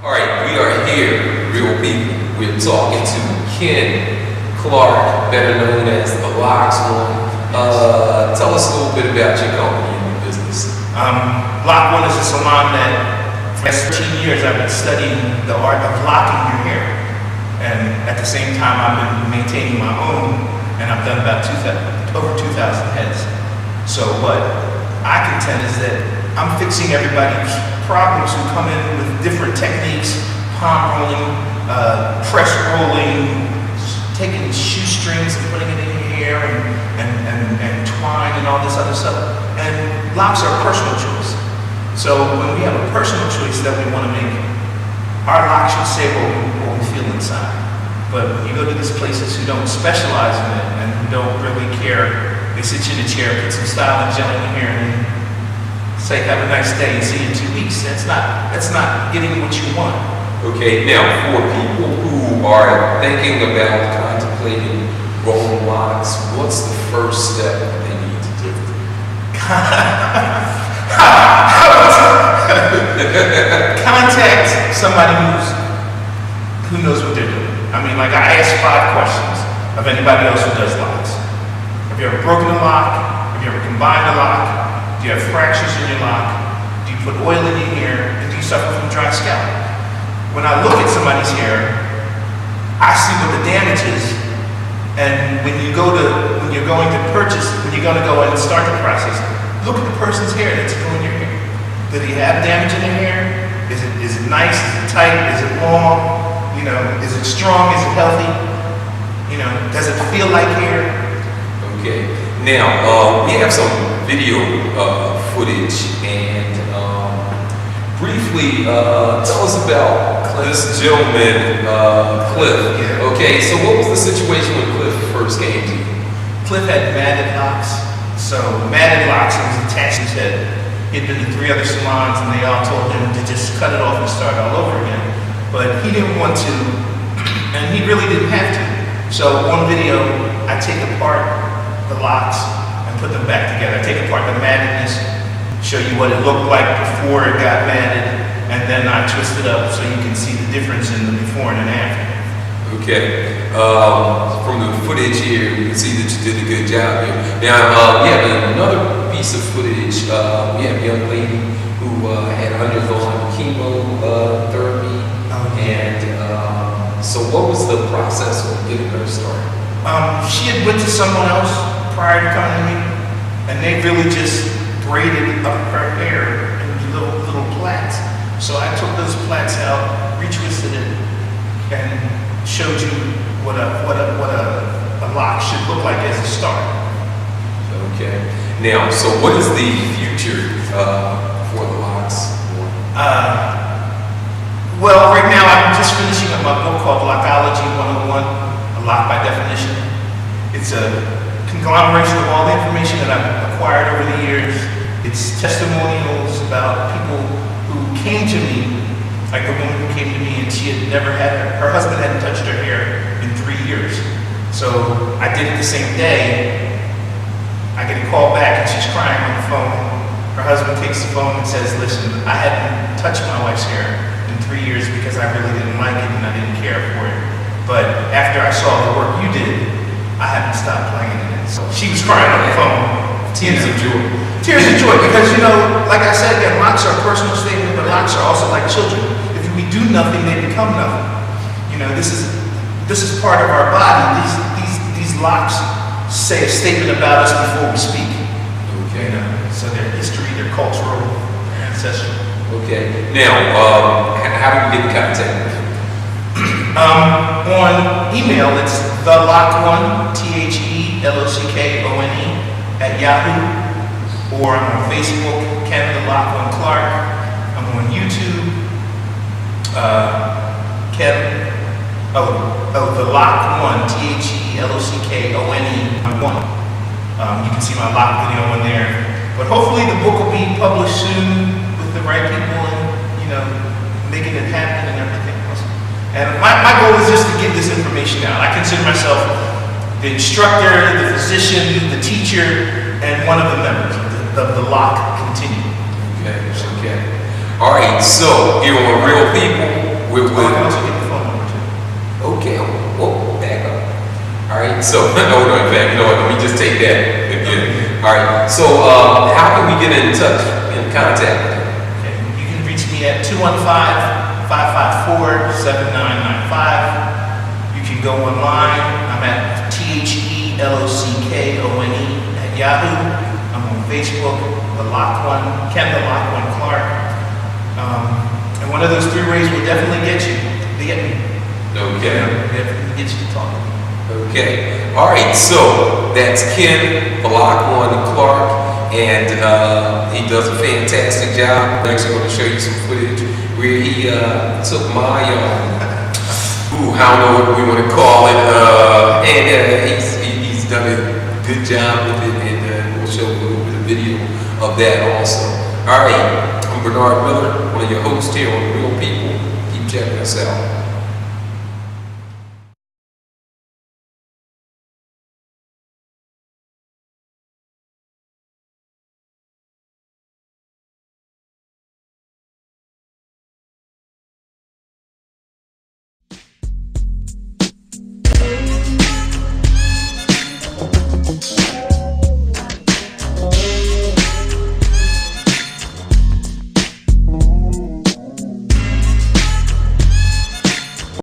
All right, we are here, real people. We're talking to Ken Clark, better known as the Locks One. Tell us a little bit about your company and your business. Lock One is a salon that for the last 13 years I've been studying the art of locking your hair. And at the same time I've been maintaining my own, and I've done about over 2,000 heads. So what I contend is that I'm fixing everybody's problems who come in with different techniques: palm rolling, press rolling, taking shoestrings and putting it in your hair, and twine and all this other stuff. And locks are a personal choice. So when we have a personal choice that we want to make, our lock should say what we feel inside. But when you go to these places who don't specialize in it and who don't really care, they sit you in a chair, put some style and gel in your hair, and say, have a nice day, and see you in 2 weeks. That's not getting what you want. Okay, now for people who are thinking about contemplating rolling locks, what's the first step that they need to do? Contact somebody who knows what they're doing. I mean, like, I ask 5 questions of anybody else who does locks. Have you ever broken a lock? Have you ever combined a lock? Do you have fractures in your lock? Do you put oil in your hair? And do you suffer from dry scalp? When I look at somebody's hair, I see what the damage is. And when you're going to go and start the process, look at the person's hair that's doing your hair. Do they have damage in their hair? Is it nice? Is it tight? Is it long? You know, is it strong? Is it healthy? You know, does it feel like hair? Okay. Now, we have some video footage, and briefly tell us about this gentleman, Cliff. Yeah. Okay, so what was the situation when Cliff first came to you? Cliff had matted locks. So matted locks, it was attached to his head. He'd been to 3 other salons, and they all told him to just cut it off and start all over again. But he didn't want to, and he really didn't have to. So one video, I take apart the locks and put them back together. I take apart the mattedness, show you what it looked like before it got matted, and then I twist it up so you can see the difference in the before and after. Okay. From the footage here, you can see that you did a good job here. Now, we have another piece of footage. We have a young lady who had undergone chemotherapy. And so what was the process of getting her started? She had went to someone else prior to coming to me, and they really just braided up her hair in little plaits. So I took those plaits out, retwisted it, and showed you what a lock should look like as a start. Okay. Now, so what is the future for the locks? Well, right now I'm just finishing up my book called Lockology 101, a lock by definition. It's a conglomeration of all the information that I've acquired over the years. It's testimonials about people who came to me, like the woman who came to me and she had never had, her husband hadn't touched her hair in 3 years. So I did it the same day. I get a call back and she's crying on the phone. Her husband takes the phone and says, listen, I hadn't touched my wife's hair in 3 years because I really didn't like it and I didn't care for it. But after I saw the work you did, I haven't stopped playing in it. So she was crying on the phone. Tears of joy. Tears of joy, because, you know, like I said again, locks are a personal statement, but locks are also like children. If we do nothing, they become nothing. You know, this is part of our body. These locks say a statement about us before we speak. Okay. You know, so their history, their cultural, their ancestral. Okay. Now, how do we get in contact with you? On email, it's thelock1, THELOCKONE @Yahoo, or I'm on Facebook, Ken the Lock One Clark. I'm on YouTube, the Lock One, THELOCKONE 1. You can see my lock video on there. But hopefully the book will be published soon with the right people and, you know, making it happen and everything else. And my goal is just to get this information out. I consider myself the instructor, the physician, the teacher, and one of the members of the lock continuum. Okay. All right. So here on Real People, We're, I can also get the phone number too. okay, whoa, back up. All right, so, no, in fact, you know what, let me just take that again. All right, so how can we get in touch, in contact with you? Okay. You can reach me at 215-554-7995. You can go online. I'm at TheLockone@Yahoo. I'm on Facebook, The Lock One, Ken the Lock One Clark. And one of those three ways will definitely get you. They get me. Okay. Definitely get you to talk. Okay. All right. So that's Ken Block One Clark, and he does a fantastic job. I'm actually going to show you some footage where he took my I don't know what we want to call it, and he's done a good job with it, and we'll show a little bit of video of that also. All right. I'm Bernard Miller, one of your hosts here on Real People. Keep checking us out.